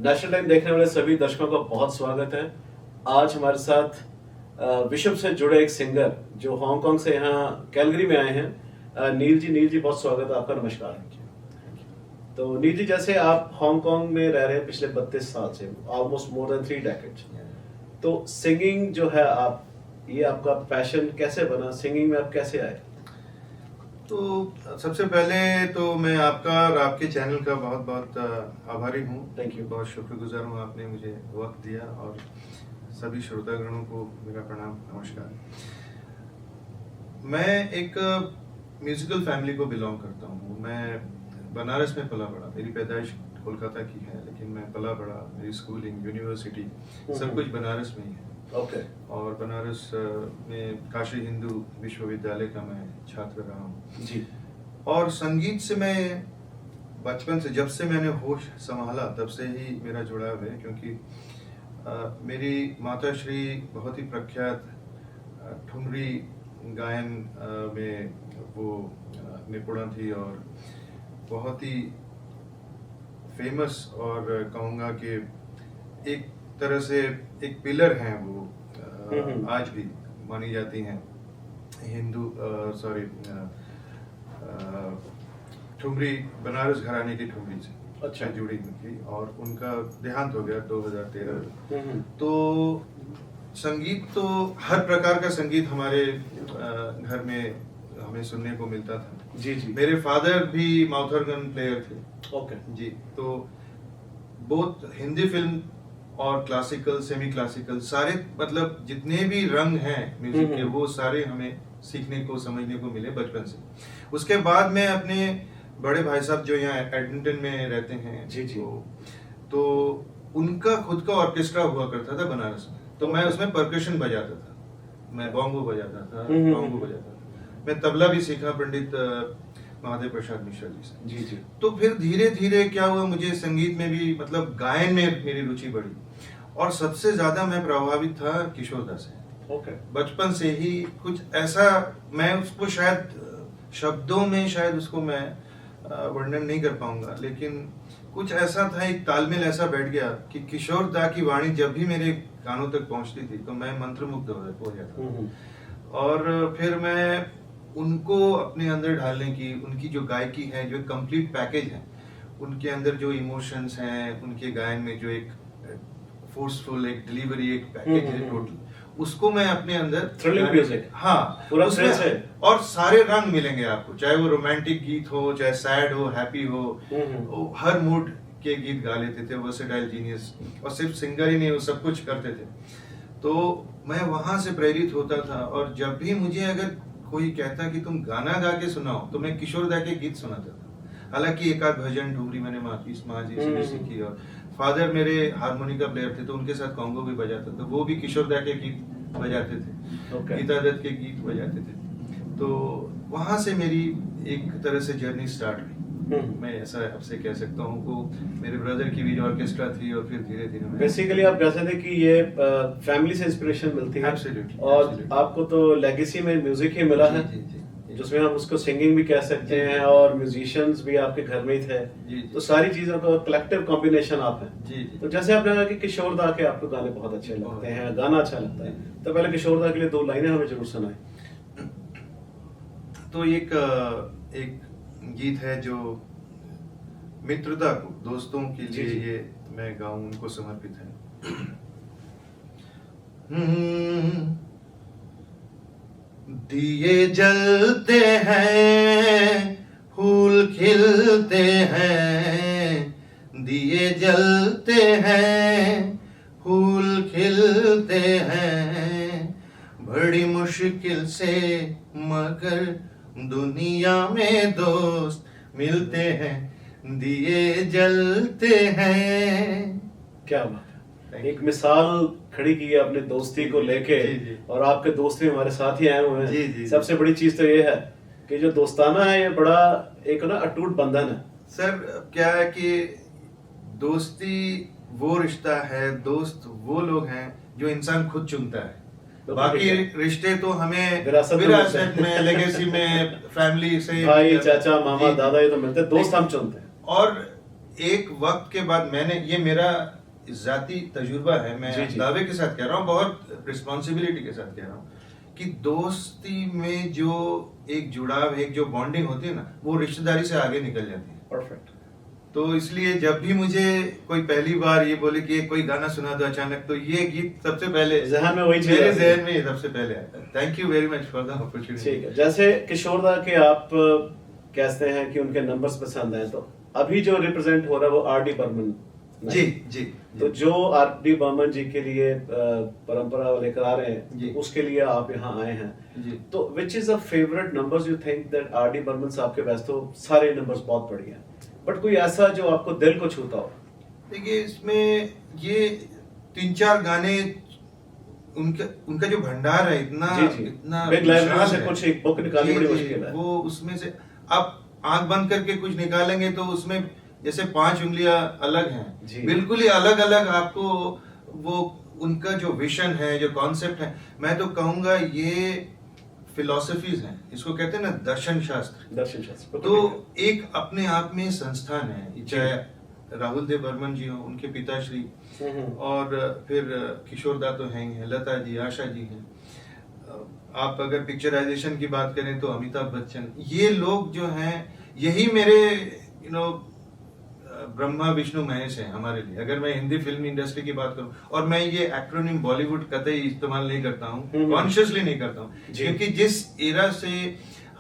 National time देखने वाले सभी दर्शकों का बहुत स्वागत है। आज हमारे साथ विश्व से जुड़े एक सिंगर जो हांगकांग से यहाँ कैलगरी में आए हैं, नील जी बहुत स्वागत है आपका। नमस्कार। तो नील जी, जैसे आप हांगकांग में रह रहे हैं पिछले 32 साल से, ऑलमोस्ट मोर देन 3 डेकेड्स, तो सिंगिंग जो है आप, ये आपका पैशन कैसे बना? सिंगिंग में आप कैसे आए? तो सबसे पहले तो मैं आपका और आपके चैनल का बहुत बहुत आभारी हूँ। Thank you. बहुत शुक्रगुजार हूँ, आपने मुझे वक्त दिया, और सभी श्रोतागणों को मेरा प्रणाम, नमस्कार। मैं एक म्यूजिकल फैमिली को बिलोंग करता हूँ। मैं बनारस में पला बड़ा, मेरी पैदाइश कोलकाता की है, लेकिन मैं पला बड़ा, मेरी स्कूलिंग, यूनिवर्सिटी सब कुछ बनारस में ही है। ओके। और बनारस में काशी हिंदू विश्वविद्यालय का मैं छात्र रहा हूँ जी। और संगीत से मैं बचपन से, जब से मैंने होश संभाला तब से ही मेरा जुड़ाव है, क्योंकि मेरी माता श्री बहुत ही प्रख्यात ठुमरी गायन में वो निपुणा थी और बहुत ही फेमस, और कहूँगा कि एक तरह से एक पिलर हैं वो, आज भी मानी जाती हैं हिंदू ठुमरी, बनारस घराने की ठुमरी से अच्छा जुड़ी हुई थी, और उनका देहांत हो गया 2013 में। तो संगीत तो हर प्रकार का संगीत हमारे घर में हमें सुनने को मिलता था। जी जी। मेरे फादर भी माउथ ऑर्गन प्लेयर थे। ओके जी। तो बहुत हिंदी फिल्म और क्लासिकल, सेमी क्लासिकल, सारे मतलब जितने भी रंग हैं म्यूजिक के, वो सारे हमें सीखने को, समझने को मिले बचपन से। उसके बाद मैं अपने बड़े भाई साहब जो यहाँ एडमिंटन में रहते हैं, जी जी, तो उनका खुद का ऑर्केस्ट्रा हुआ करता था बनारस में, तो मैं उसमें परकशन बजाता था, मैं बोंगो बजाता था, बोंगो बजाता था। मैं तबला भी सीखा पंडित महादेव प्रसाद मिश्रा जी से। जी जी। तो फिर धीरे धीरे क्या हुआ, मुझे संगीत में भी, मतलब गायन में मेरी रुचि बढ़ी, और सबसे ज्यादा मैं प्रभावित था किशोरदा से। ओके। बचपन से ही कुछ ऐसा, मैं उसको शायद शब्दों में शायद उसको मैं वर्णन नहीं कर पाऊंगा, लेकिन कुछ ऐसा था, एक तालमेल ऐसा बैठ गया कि किशोरदा की वाणी जब भी मेरे कानों तक पहुंचती थी तो मैं मंत्रमुग्ध हो जाता। और फिर मैं उनको अपने अंदर ढालने की, उनकी जो गायकी है, जो कंप्लीट पैकेज है, उनके अंदर जो इमोशंस हैं, उनके गायन में जो एक फोर्सफुल एक डिलीवरी, एक पैकेज है टोटल, उसको मैं अपने अंदर, थ्रिलिंग म्यूजिक, हाँ, पूरा उसमें है। और सारे रंग मिलेंगे आपको, चाहे वो रोमांटिक गीत हो, चाहे सैड हो, हैप्पी हो, हर मूड के गीत गा लेते थे। वर्सेटाइल जीनियस, और सिर्फ सिंगर ही नहीं, वो सब कुछ करते थे। तो मैं वहां से प्रेरित होता था, और जब भी मुझे अगर कोई कहता कि तुम गाना गा के सुनाओ, तो मैं किशोरदा के गीत सुनाता था। हालांकि एक आध भजन ठुमरी मैंने माँ जी से भी सीखी, और फादर मेरे हारमोनिका प्लेयर थे, तो उनके साथ कॉन्गो भी बजाता था, वो भी किशोरदा के गीत बजाते थे, गीता दत्त के गीत बजाते थे। तो वहां से मेरी एक तरह से जर्नी स्टार्ट हुई, मैं ऐसा आपसे कह सकता हूँ। को मेरे ब्रदर की भी ऑर्केस्ट्रा थी, और फिर धीरे धीरे बेसिकली आप कह सकते हैं कि ये फैमिली से इंस्पिरेशन मिलती है। Absolutely, और absolutely. आपको तो लेगेसी में म्यूजिक ही मिला है, जिसमें हम उसको सिंगिंग भी कह सकते हैं, और म्यूजिशियंस भी आपके घर में ही थे। तो सारी चीजों का कलेक्टिव कॉम्बिनेशन आप हैं। तो जैसे आपने कहा कि किशोरदा के आपको गाने बहुत अच्छे लगते हैं, गाना अच्छा लगता है, तो पहले किशोरदा के लिए 2 लाइनें हमें जरूर सुनाएं। तो एक गीत है जो मित्रता को, दोस्तों के लिए ये मैं गाऊं, उनको समर्पित है। दिए जलते हैं, फूल खिलते हैं, दिए जलते हैं, फूल खिलते हैं, बड़ी मुश्किल से मगर दुनिया में दोस्त मिलते हैं, दिए जलते हैं। क्या बात है, एक मिसाल खड़ी की है अपने दोस्ती को लेके। और आपके दोस्त भी हमारे साथ ही आए हुए हैं। सबसे बड़ी चीज तो ये है कि जो दोस्ताना है, ये बड़ा एक ना अटूट बंधन है। सर क्या है कि दोस्ती वो रिश्ता है, दोस्त वो लोग हैं जो इंसान खुद चुनता है। बाकी रिश्ते तो हमें विरासत में, लेगेसी में, फैमिली से, भाई, चाचा, मामा, दादा, ये तो मिलते हैं। दोस्त हम चुनते हैं। और एक वक्त के बाद मैंने, ये मेरा जाती तजुर्बा है, मैं जी, जी। दावे के साथ कह रहा हूँ, बहुत रिस्पॉन्सिबिलिटी के साथ कह रहा हूँ कि दोस्ती में जो एक जुड़ाव, एक जो बॉन्डिंग होती है ना, वो रिश्तेदारी से आगे निकल जाती है। परफेक्ट। तो इसलिए जब भी मुझे कोई पहली बार ये बोले कि कोई गाना सुना दो अचानक, तो ये गीत सबसे पहले जहन में वही चीज मेरे आती है। जहन में ये सबसे पहले आता है। Thank you very much for the opportunity. ठीक है, जैसे किशोर दा के आप कहते हैं कि उनके नंबर्स पसंद हैं, तो अभी जो रिप्रेजेंट हो रहा है वो आर डी बर्मन। जी जी। तो जो आर डी बर्मन जी के लिए परंपरा लेकर आ रहे जी। हैं, उसके लिए आप यहाँ आए हैं, जी। तो which is a favourite numbers you think that R D Burman साहब के? वैसे तो सारे नंबर्स बहुत बढ़िया हैं, बट कोई ऐसा जो आपको दिल को छूता हो? देखिए, इसमें ये 3-4 गाने, उनका जो भंडार है इतना जी, जी। इतना बिग लाइब्रेरी विशाल से है। कुछ एक बुक निकालनी जी, बड़ी जी, मुश्किल है। वो उसमें से आप आंख बंद करके कुछ निकालेंगे तो उसमें जैसे 5 उंगलियां अलग हैं, जी। बिल्कुल ही अलग अलग आपको वो उनका जो विजन है, जो कॉन्सेप्ट है, मैं तो कहूंगा ये फिलॉसफीज हैं, इसको कहते हैं ना दर्शन शास्त्र। दर्शन शास्त्र तो एक अपने आप में संस्थान है, चाहे राहुल देव बर्मन जी हो, उनके पिताश्री, और फिर किशोर दा तो हैं ही हैं, लता जी, आशा जी हैं। आप अगर पिक्चराइजेशन की बात करें तो अमिताभ बच्चन, ये लोग जो हैं, यही मेरे ब्रह्मा विष्णु महेश है हमारे लिए। अगर मैं हिंदी फिल्म इंडस्ट्री की बात करूं, और मैं ये एक्रोनिम बॉलीवुड कतई इस्तेमाल नहीं करता हूं, कॉन्शियसली नहीं करता हूं, क्योंकि जिस एरा से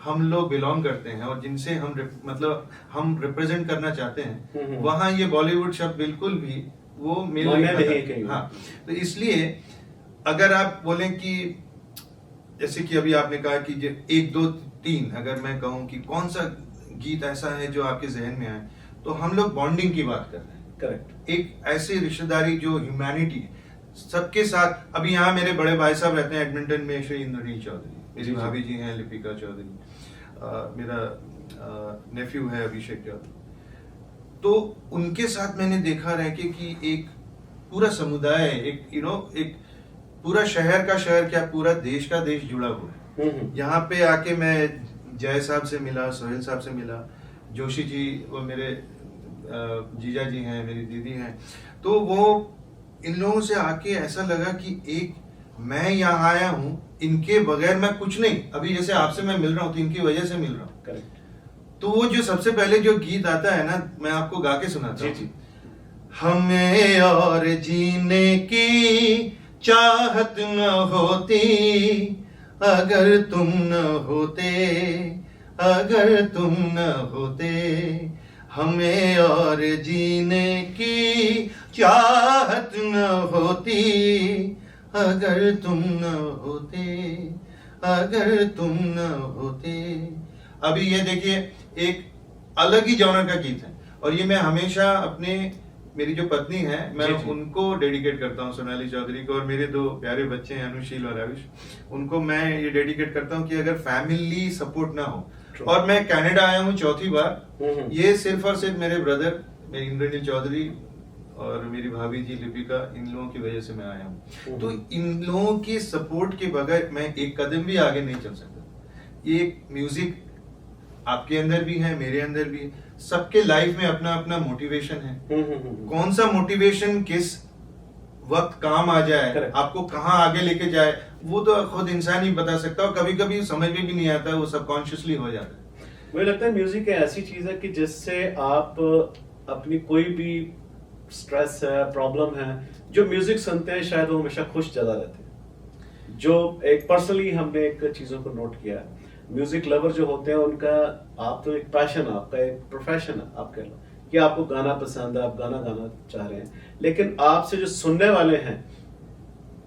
हम लोग बिलोंग करते हैं और जिनसे हम रिप्रेजेंट करना चाहते हैं, वहां ये बॉलीवुड शब्द बिल्कुल भी वो मेल नहीं खाता। हाँ, तो इसलिए अगर आप बोलें कि जैसे कि अभी आपने कहा कि 1 2 3, अगर मैं कहूं कि कौन सा गीत ऐसा है जो आपके जहन में आए, तो हम लोग बॉन्डिंग की बात कर रहे हैं। करेक्ट। एक ऐसी रिश्तेदारी जो ह्यूमैनिटी सबके साथ। अभी यहाँ मेरे बड़े भाई साहब रहते हैं एडमिंटन में, श्री इंद्रनील चौधरी, मेरी भाभी जी हैं लिपिका चौधरी, मेरा नेफ्यू है अभिषेक चौधरी। तो उनके साथ मैंने देखा रह के कि एक पूरा समुदाय, एक पूरा शहर का शहर, क्या पूरा देश का देश जुड़ा हुआ है। यहाँ पे आके मैं जय साहब से मिला, सोहेल साहब से मिला, जोशी जी वो मेरे जीजा जी हैं, मेरी दीदी हैं, तो वो इन लोगों से आके ऐसा लगा कि एक मैं यहाँ आया हूँ, इनके बगैर मैं कुछ नहीं। अभी जैसे आपसे मैं मिल रहा हूँ तो इनकी वजह से मिल रहा हूँ। करेक्ट। तो वो जो सबसे पहले जो गीत आता है ना, मैं आपको गा के सुनाता हूँ। जी, जी। हमें और जीने की चाहत न होती अगर तुम न होते, अगर तुम न होते, हमें और जीने की चाहत न होती अगर तुम न होते, अगर तुम न होते। अभी ये देखिए, एक अलग ही जॉनर का गीत है, और ये मैं हमेशा मेरी जो पत्नी है, मैं उनको डेडिकेट करता हूँ, सोनाली चौधरी को, और मेरे 2 प्यारे बच्चे हैं अनुशील और आयुष, उनको मैं ये डेडिकेट करता हूँ कि अगर फैमिली सपोर्ट ना हो, और मैं कनाडा आया हूँ 4थी बार, ये सिर्फ और सिर्फ मेरे ब्रदर, मेरे इंद्रनील चौधरी और मेरी भाभी जी लिपिका, इन लोगों की वजह से मैं आया हूँ। तो इन लोगों की सपोर्ट के बगैर मैं एक कदम भी आगे नहीं चल सकता। ये म्यूजिक आपके अंदर भी है, मेरे अंदर भी है, सबके लाइफ में अपना अपना मोटिवेशन है। कौन सा मोटिवेशन किस वक्त काम आ जाए, आपको कहाँ आगे लेके जाए, वो तो खुद इंसान ही बता सकता है, और कभी कभी समझ में भी नहीं आता, वो सबकॉन्शियसली हो जाता है। मुझे लगता है म्यूजिक एक ऐसी चीज है कि जिससे आप अपनी कोई भी स्ट्रेस है, प्रॉब्लम है, जो म्यूजिक सुनते हैं शायद वो हमेशा खुश ज्यादा रहते हैं। जो एक पर्सनली हमने एक चीजों को नोट किया है, म्यूजिक लवर जो होते हैं उनका, आप तो एक पैशन है, आपका एक प्रोफेशन है, आप कह लो कि आपको गाना पसंद है, आप गाना गाना चाह रहे हैं, लेकिन आपसे जो सुनने वाले हैं,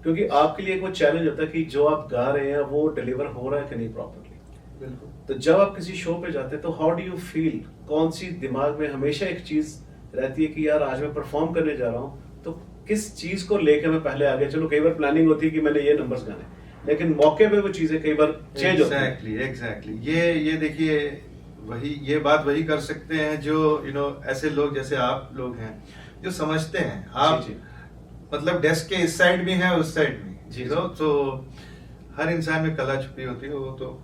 क्योंकि आपके लिए एक वो चैलेंज होता है कि जो आप गा रहे हैं वो डिलीवर हो रहा है कि नहीं प्रॉपरली। बिल्कुल। तो जब आप किसी शो पे जाते हैं तो हाउ डू यू फील, कौन सी दिमाग में हमेशा एक चीज रहती है कि यार आज मैं परफॉर्म करने जा रहा हूँ, तो किस चीज को लेकर मैं पहले आगे चलो। कई बार प्लानिंग होती है कि मैंने ये नंबर्स गाने, लेकिन मौके पे वो चीजें कई बार चेंज होती है। एग्जैक्टली। ये देखिए, ये बात वही कर सकते हैं जो ऐसे लोग जैसे आप लोग हैं, जो समझते हैं। आप मतलब डेस्क के इस साइड भी हैं, उस साइड भी, तो हर इंसान में कला छुपी होती है। वो तो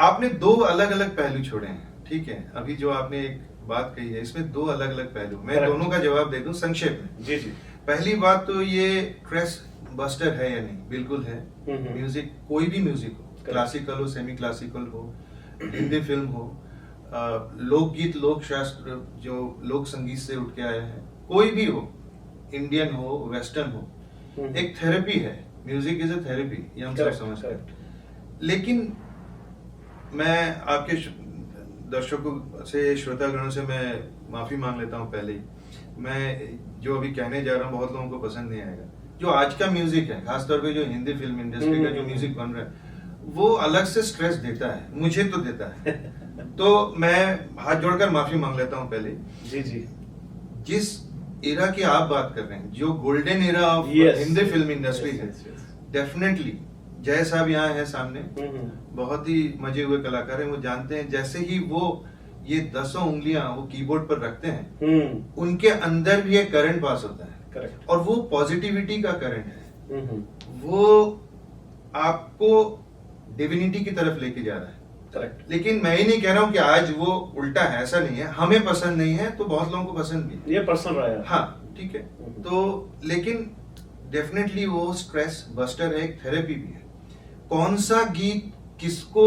आपने 2 अलग अलग पहलू छोड़े हैं, ठीक है। अभी जो आपने एक बात कही है इसमें दो अलग अलग पहलू, मैं Correct. दोनों का जवाब दे दूं संक्षेप में। जी जी। पहली बात तो ये ट्रेस बस्टर है या नहीं, बिल्कुल है। म्यूजिक, कोई भी म्यूजिक हो, क्लासिकल हो, सेमी क्लासिकल हो, हिंदी फिल्म हो, लोकगीत, लोक शास्त्र जो लोक संगीत से उठ के आया है, कोई भी हो, इंडियन हो, वेस्टर्न हो, एक थेरेपी है। म्यूजिक इज ए थेरेपी, ये हम सब समझते हैं। लेकिन मैं आपके दर्शकों से, श्रोतागणों से मैं माफी मांग लेता हूँ पहले ही। मैं जो अभी कहने जा रहा हूँ बहुत लोगों को पसंद नहीं आएगा। जो आज का म्यूजिक है, खासतौर पे जो हिंदी फिल्म इंडस्ट्री का जो म्यूजिक बन रहा है, वो अलग से स्ट्रेस देता है, मुझे तो देता है। तो मैं हाथ जोड़कर माफी मांग लेता हूँ पहले। जी जी। जिस एरा की आप बात कर रहे हैं, जो golden era of Hindi film industry है, डेफिनेटली जय साहब यहाँ है सामने, बहुत ही मजे हुए कलाकार हैं। वो जानते हैं, जैसे ही वो ये 10 उंगलियां वो कीबोर्ड पर रखते हैं, उनके अंदर भी एक करंट पास होता है। करेक्ट। और वो पॉजिटिविटी का करंट है, वो आपको डिविनिटी की तरफ लेके जा रहा है। करेक्ट। लेकिन मैं ही नहीं कह रहा हूँ कि आज वो उल्टा है, ऐसा नहीं है। हमें पसंद नहीं है तो बहुत लोगों को पसंद भी है, ये पर्सनल रहा है। हाँ ठीक है। तो लेकिन डेफिनेटली वो स्ट्रेस बस्टर है, एक थेरेपी भी है। कौन सा गीत किसको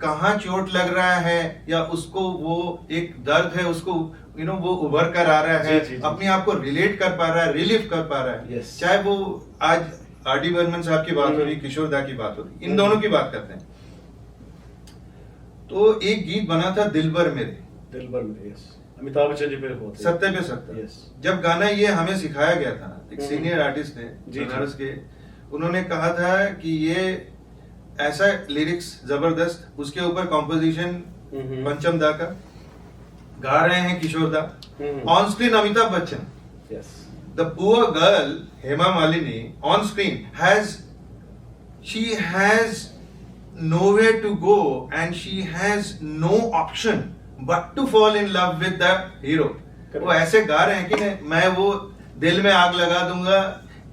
कहाँ चोट लग रहा है, या उसको वो एक दर्द है, उसको वो उभर कर आ रहा है, अपने आप को रिलेट कर पा रहा है, रिलीव कर पा रहा है। चाहे वो आज आर.डी. बर्मन साहब की बात हो रही, किशोर दा की बात हो रही, इन दोनों की बात करते हैं। तो एक गीत बना था दिलबर मेरे, दिलबर मेरे, यस, अमिताभ बच्चन जी पे होते, सत्य पे सत्य। यस। जब गाना ये हमें सिखाया गया था, एक सीनियर आर्टिस्ट थे बनारस के, उन्होंने कहा था कि ये ऐसा लिरिक्स जबरदस्त, उसके ऊपर कॉम्पोजिशन पंचम दा का, गा रहे हैं किशोर दा, on screen Amitabh Bachchan. Yes. The poor girl Hema Malini on screen she has nowhere to go and she has no option but to fall in love with the hero. वो ऐसे गा रहे हैं कि नहीं, मैं वो दिल में आग लगा दूंगा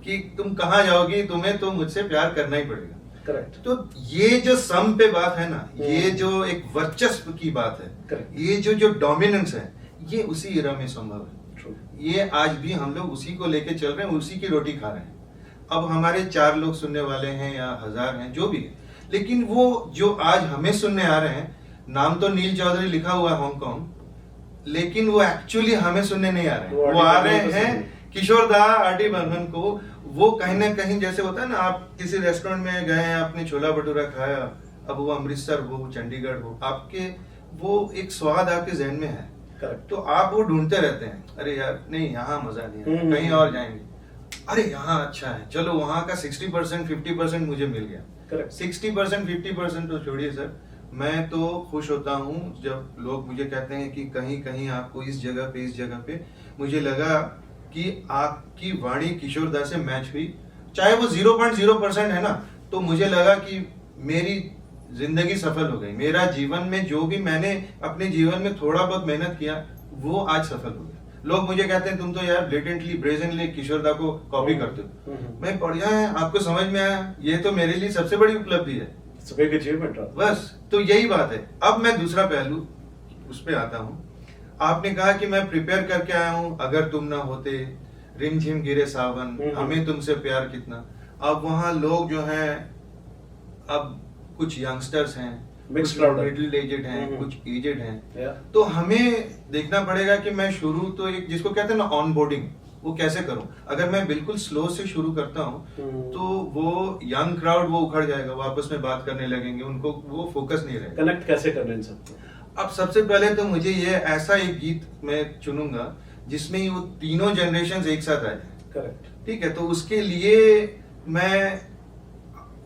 कि तुम कहाँ जाओगी, तुम्हें तो मुझसे प्यार करना ही पड़ेगा। करेक्ट। तो ये जो सम पे बात है ना, ये जो एक वर्चस्व की बात है, ये जो डोमिनेंस है, ये उसी इरा में संभव है। ये आज भी हम लोग उसी को लेके चल रहे हैं, उसी की रोटी खा रहे हैं। अब हमारे 4 लोग सुनने वाले हैं या 1000 हैं, जो भी है, लेकिन वो जो आज हमें सुनने आ रहे हैं, नाम तो नील चौधरी लिखा हुआ है हांगकांग, लेकिन वो एक्चुअली हमें सुनने नहीं आ रहे हैं। वो आ रहे हैं किशोर दा, आर.डी. बर्मन को। वो कहीं ना कहीं जैसे होता है ना, आप किसी रेस्टोरेंट में गए, आपने छोला भटूरा खाया, अब वो अमृतसर हो, चंडीगढ़ हो, आपके वो एक स्वाद आपके जहन में है, तो आप वो ढूंढते रहते हैं, अरे यार नहीं यहाँ मजा नहीं है, कहीं और जाएंगे, अरे यहाँ अच्छा है, चलो वहाँ का 60% 50% मुझे मिल गया। 60% 50% तो छोड़िए सर, मैं तो खुश होता हूँ जब लोग मुझे कहते हैं कि कहीं कहीं आपको इस जगह पे मुझे लगा कि आपकी वाणी किशोर दा से मैच हुई, चाहे वो 0.0% है ना, तो मुझे लगा कि मेरी जिंदगी सफल हो गई। मेरा जीवन में जो भी मैंने अपने जीवन में थोड़ा बहुत मेहनत किया, वो आज सफल हो गया। लोग मुझे कहते हैं तुम तो यार ब्लेटेंटली ब्रेजनली किशोर दा को कॉपी करते हो। मैं बढ़िया है, आपको समझ में आया, ये तो मेरे लिए सबसे बड़ी उपलब्धि है, बस। तो यही बात है। अब मैं दूसरा पहलू उस पे आता हूँ। आपने कहा कि मैं प्रिपेयर करके आया हूँ, अगर तुम ना होते, रिमझिम गिरे सावन, हमें तुमसे प्यार कितना। अब वहाँ लोग जो हैं, अब कुछ यंगस्टर्स हैं, कुछ मिडिल एजेड हैं, कुछ एजेड हैं, तो हमें देखना पड़ेगा कि मैं शुरू तो एक जिसको कहते हैं ना ऑन बोर्डिंग, वो कैसे करूं। अगर मैं बिल्कुल स्लो से शुरू करता हूं तो वो यंग क्राउड वो उखड़ जाएगा, वो आपस में बात करने लगेंगे, उनको वो फोकस नहीं रहेगा। कनेक्ट कैसे करना इन सबको? अब सबसे पहले तो मुझे ये ऐसा एक गीत मैं चुनूंगा जिसमें वो तीनों जनरेशन एक साथ आ जाए। करेक्ट, ठीक है। तो उसके लिए मैं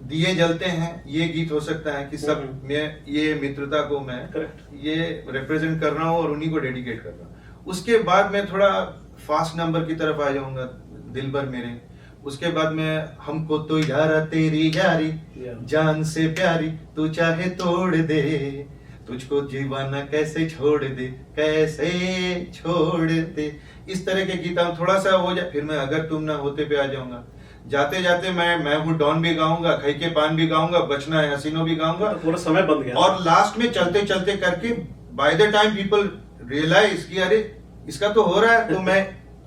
दिए जलते हैं, ये गीत हो सकता है कि सब में ये मित्रता को मैं ये रिप्रेजेंट कर रहा हूँ और उन्हीं को डेडिकेट कर रहा हूँ। उसके बाद मैं थोड़ा फास्ट नंबर की तरफ आ जाऊंगा, दिल भर मेरे। उसके बाद में हमको तो यारा तेरी यारी जान से प्यारी, तू चाहे तोड़ दे, तुझको जीवाना कैसे छोड़ दे, कैसे छोड़ दे। इस तरह के गीत थोड़ा सा हो जाए, फिर मैं अगर तुम ना होते पे आ जाऊंगा। जाते जाते मैं हूँ डॉन भी गाऊंगा, खई के पान भी गाऊंगा, बचना है हसीनो भी गाऊंगा, तो पूरा समय बन गया। और लास्ट में चलते चलते करके by the time people realise कि अरे इसका तो हो रहा है, तो मैं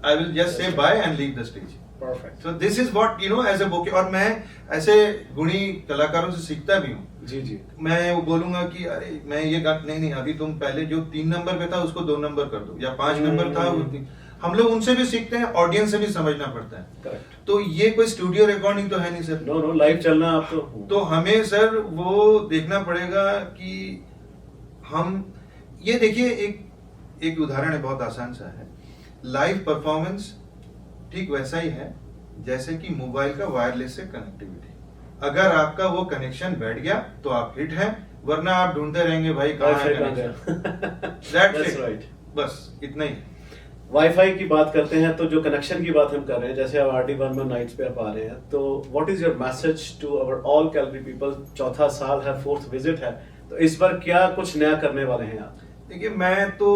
I will just say bye and leave the stage. Perfect. So this is what you know as a bouquet. और मैं ऐसे गुणी कलाकारों से सीखता भी हूँ। जी जी। मैं वो बोलूंगा कि अरे मैं ये गाना नहीं, अभी तुम पहले जो 3 नंबर पे था उसको 2 नंबर कर दो, या 5 नंबर था हम लोग उनसे भी सीखते हैं, ऑडियंस से भी समझना पड़ता है। करेक्ट। तो ये कोई स्टूडियो रिकॉर्डिंग तो है नहीं सर। नो नो, लाइव चलना आप तो हमें सर वो देखना पड़ेगा कि हम ये देखिए, एक उदाहरण है, बहुत आसान सा है। लाइव परफॉर्मेंस ठीक वैसा ही है जैसे कि मोबाइल का वायरलेस से कनेक्टिविटी। अगर आपका वो कनेक्शन बैठ गया तो आप हिट हैं, वरना आप ढूंढते रहेंगे भाई कहाँ है कनेक्शन। दैट्स राइट, बस इतना ही। वाईफाई की बात करते हैं तो जो कनेक्शन की बात हम कर रहे हैं, जैसे अब RD वर्मा नाइट्स पे आप आ रहे हैं, तो what is your message to our all Calgary people? चौथा साल है, 4th विजिट है, तो इस बार क्या कुछ नया करने वाले हैं आप? देखिए मैं तो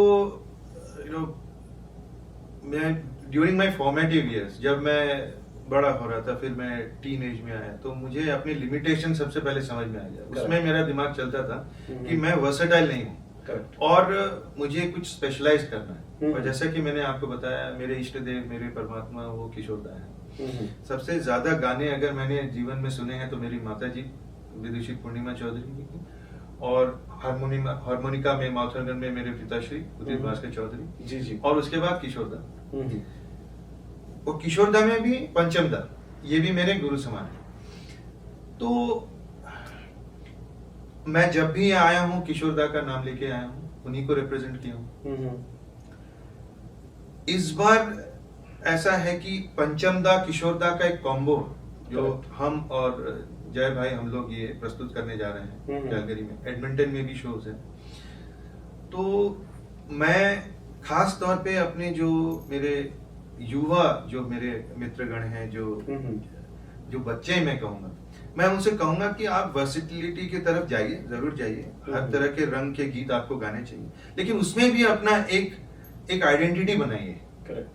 मैं ड्यूरिंग माय फॉर्मेटिव इयर्स, जब मैं बड़ा हो रहा था, फिर मैं टीन एज में आया, तो मुझे अपनी लिमिटेशन सबसे पहले समझ में आ गया। उसमें मेरा दिमाग चलता था कि मैं वर्सेटाइल नहीं हूँ और मुझे कुछ स्पेशलाइज करना है। और जैसा कि मैंने आपको बताया, मेरे इष्ट देव, मेरे परमात्मा वो किशोरदा है। सबसे ज्यादा गाने अगर मैंने जीवन में सुने हैं तो मेरी माता जी विदुषी पूर्णिमा चौधरी की, और हारमोनिका में माउथर्गन में मेरे पिताश्री उदित भास्कर चौधरी जी जी, और उसके बाद किशोरदा। और किशोरदा में भी पंचमदा, ये भी मेरे गुरु समान है। तो मैं जब भी आया हूँ किशोरदा का नाम लेके आया हूँ, उन्हीं को रिप्रेजेंट किया हूँ। इस बार ऐसा है कि पंचमदा किशोरदा का एक कॉम्बो जो हम और जय भाई हम लोग ये प्रस्तुत करने जा रहे हैं कैलगरी में। एडमिंटन में भी शोज है। तो मैं खास तौर पे अपने जो मेरे युवा जो मेरे मित्रगण हैं, जो बच्चे मैं कहूंगा, मैं उनसे कहूंगा कि आप वर्सिटिलिटी की तरफ जाइए, जरूर जाइए। हर तरह के रंग के गीत आपको गाने चाहिए, लेकिन उसमें भी अपना एक आइडेंटिटी बनाइए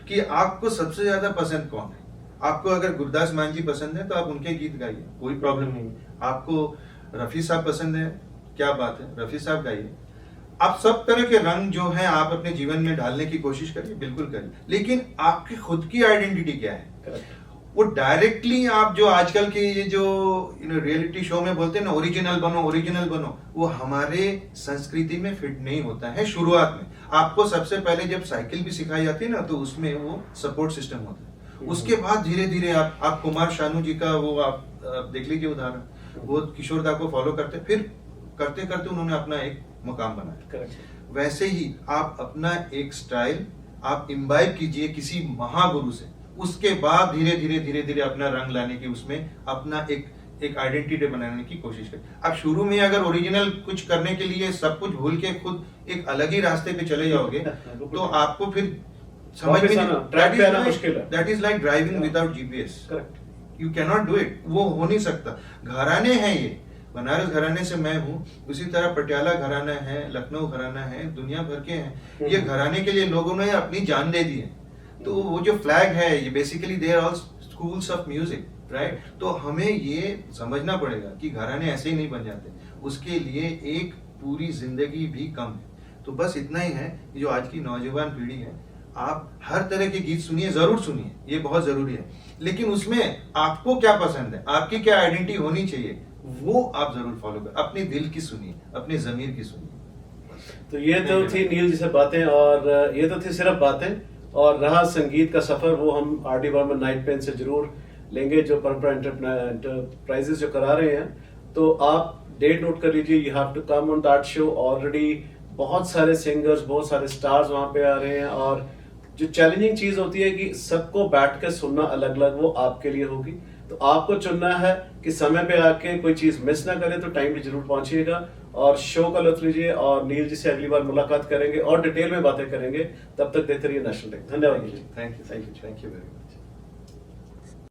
कि आपको सबसे ज्यादा पसंद कौन है। आपको अगर गुरदास मान जी पसंद है तो आप उनके गीत गाइए, कोई प्रॉब्लम नहीं। आपको रफी साहब पसंद है, क्या बात है, रफी साहब गाइए। आप सब तरह के रंग जो हैं आप अपने जीवन में ढालने की कोशिश करिए, बिल्कुल करिए, लेकिन आपकी खुद की आइडेंटिटी क्या है? वो डायरेक्टली आप जो आजकल के ये जो रियलिटी शो में बोलते हैं ना, ओरिजिनल बनो ओरिजिनल बनो, वो हमारे संस्कृति में फिट नहीं होता है। शुरुआत में आपको सबसे पहले जब साइकिल भी सिखाई जाती है ना, तो उसमें वो सपोर्ट सिस्टम होता है। उसके बाद धीरे धीरे आप कुमार शानू जी का वो आप देख लीजिए उदाहरण, वो किशोरदा को फॉलो करते, फिर करते करते उन्होंने अपना एक मुकाम बनाया। वैसे ही आप अपना एक स्टाइल आप इम्बाइब कीजिए किसी महागुरु से, उसके बाद धीरे धीरे धीरे धीरे अपना रंग लाने की, उसमें अपना एक आइडेंटिटी बनाने की कोशिश करें। आप शुरू में अगर ओरिजिनल कुछ करने के लिए सब कुछ भूल के खुद एक अलग ही रास्ते पे चले जाओगे तो आपको फिर समझ में that is like driving without GPS। You can not do it, वो हो नहीं सकता। घराने हैं ये, बनारस घराने से मैं हूँ, उसी तरह पटियाला घराना है, लखनऊ घराना है, दुनिया भर के हैं। ये घराने के लिए लोगों ने अपनी जान दे दी है। तो वो जो फ्लैग है, ये basically they are all schools of music, right? तो हमें ये समझना पड़ेगा कि घराने ऐसे ही नहीं बन जाते, उसके लिए एक पूरी जिंदगी भी कम है। तो बस इतना ही है, जो आज की नौजवान पीढ़ी है, आप हर तरह के गीत सुनिए, जरूर सुनिए, ये बहुत जरूरी है, लेकिन उसमें आपको क्या पसंद है, आपकी क्या आइडेंटिटी होनी चाहिए, वो आप जरूर फॉलो करें। अपने दिल की सुनिए, अपने जमीर की सुनिए। तो ये तो थी नील जी से बातें, और ये तो थी सिर्फ बातें, और रहा संगीत का सफर, वो हम RD वर्मा नाइट पे से जरूर लेंगे, जो परंपरा एंटरप्राइजेस जो करा रहे हैं। तो आप डेट नोट कर लीजिए, you have to come on that show. Already बहुत सारे सिंगर्स, बहुत सारे स्टार्स वहां पे आ रहे हैं, और जो चैलेंजिंग चीज होती है कि सबको बैठ के सुनना अलग अलग, वो आपके लिए होगी। तो आपको चुनना है कि समय पे आके कोई चीज मिस ना करे, तो टाइम पे जरूर पहुंचिएगा और शो का लुत्फ लीजिए। और नील जी से अगली बार मुलाकात करेंगे और डिटेल में बातें करेंगे। तब तक देखते रहिए नेशनल टेक। धन्यवाद। Thank you very much.